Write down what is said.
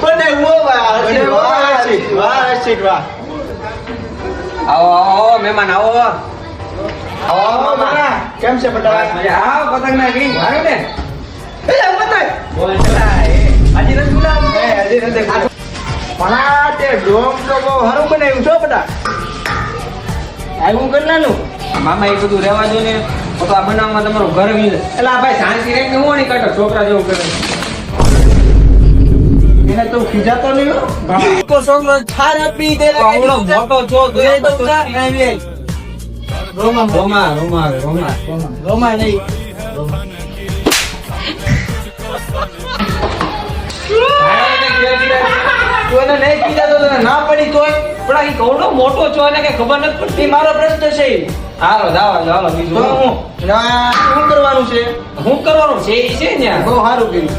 પણ વાહ. આવો મહેમાન આવો મામા કેમ છે બટા? આવો પતંગ ના ગઈ આવ્યો ને એ પતંગ બોલ ચલા હજી નથી બોલાવું હજી નથી. પણ આ તે ડોમ તો બહુ સારું બનાવ્યું છો બટા. આવ્યું કરનાનું મામા એ બધું રહેવા દો ને તો આ બનાવવામાં તમારું ઘર મિલે એટલે આ ભાઈ શાંતિ રહીને હું નહીં કાઢો છોકરા જેવું કરે એને તો ખીજાતો નહીં હો. को सोलो छारा पी दे આવડો મોટો છો તો ये तो का नहीं रोमा રોમા રોમા રોમા रोमा नहीं તું એને નહીં કીધા તો તને ના પડી તોય પણ આ કવડો મોટો છો એને કઈ ખબર નથી પડતી મારો પ્રશ્ન છે હાલો જાઓ બીજું તો હું શું કરવાનું છે? હું કરવાનું છે એ છે ને બહુ સારું કર્યું.